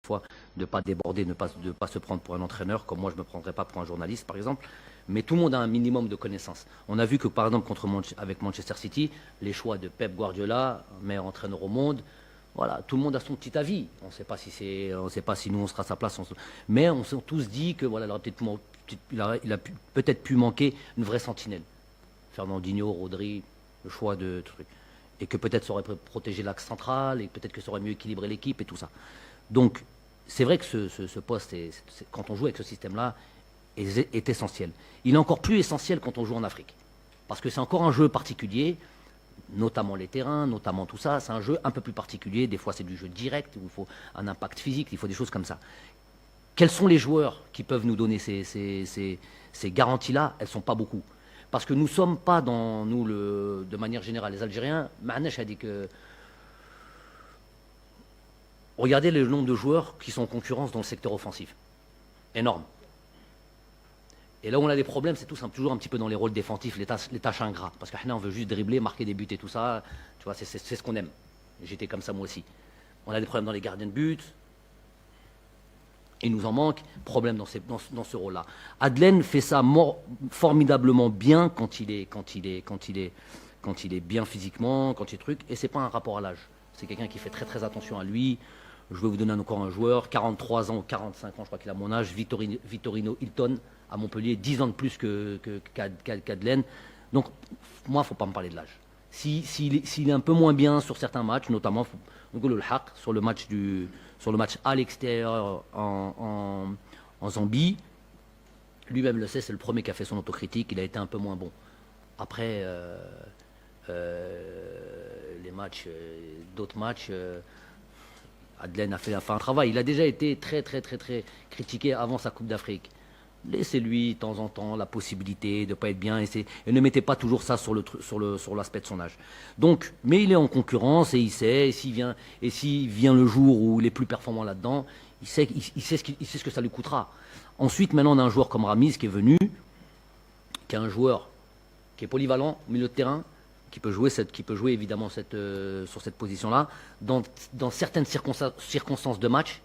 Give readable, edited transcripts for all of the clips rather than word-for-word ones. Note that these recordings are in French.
fois de ne pas déborder, de pas se prendre pour un entraîneur, comme moi je ne me prendrais pas pour un journaliste par exemple. Mais tout le monde a un minimum de connaissances. On a vu que par exemple avec Manchester City, les choix de Pep Guardiola, meilleur entraîneur au monde, voilà, tout le monde a son petit avis. On ne sait pas si nous on sera à sa place. Mais on s'est tous dit que voilà, il a peut-être pu manquer une vraie sentinelle. Fernandinho, Rodri, le choix de trucs. Et que peut-être ça aurait protégé l'axe central, et peut-être que ça aurait mieux équilibré l'équipe et tout ça. Donc, c'est vrai que ce poste, quand on joue avec ce système-là, est essentiel. Il est encore plus essentiel quand on joue en Afrique. Parce que c'est encore un jeu particulier, notamment les terrains, notamment tout ça. C'est un jeu un peu plus particulier. Des fois, c'est du jeu direct, où il faut un impact physique, il faut des choses comme ça. Quels sont les joueurs qui peuvent nous donner ces garanties-là? Elles ne sont pas beaucoup. Parce que nous ne sommes pas dans, nous, de manière générale, les Algériens, Ma'anash a dit que regardez le nombre de joueurs qui sont en concurrence dans le secteur offensif. Énorme. Et là où on a des problèmes, c'est toujours un petit peu dans les rôles défensifs, les tâches ingrats. Parce que on veut juste dribbler, marquer des buts et tout ça. Tu vois, c'est ce qu'on aime. J'étais comme ça moi aussi. On a des problèmes dans les gardiens de but. Il nous en manque. Problème dans ce rôle-là. Adlen fait ça formidablement bien quand il est bien physiquement, quand il est truc. Et c'est pas un rapport à l'âge. C'est quelqu'un qui fait très très attention à lui. Je vais vous donner encore un joueur, 43 ans ou 45 ans, je crois qu'il a mon âge, Vittorino Hilton, à Montpellier, 10 ans de plus qu'Adlen. Donc, moi, il ne faut pas me parler de l'âge. S'il est un peu moins bien sur certains matchs, notamment le Haq, sur le match à l'extérieur en Zambie, lui-même le sait, c'est le premier qui a fait son autocritique, il a été un peu moins bon. Après, les matchs, d'autres matchs, Adlen a fait un travail. Il a déjà été très, très, très, très critiqué avant sa Coupe d'Afrique. Laissez-lui, de temps en temps, la possibilité de ne pas être bien. Et ne mettez pas toujours ça sur l'aspect de son âge. Donc, mais il est en concurrence et il sait. Et s'il vient le jour où il est plus performant là-dedans, il sait ce que ça lui coûtera. Ensuite, maintenant, on a un joueur comme Ramiz qui est venu, qui est un joueur qui est polyvalent au milieu de terrain, qui peut jouer évidemment sur cette position-là, dans certaines circonstances de match.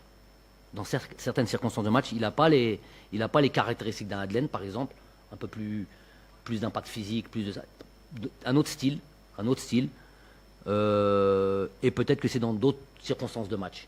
Dans certaines circonstances de match, il n'a pas les caractéristiques d'un Adlen, par exemple, un peu plus d'impact physique, un autre style, et peut-être que c'est dans d'autres circonstances de match.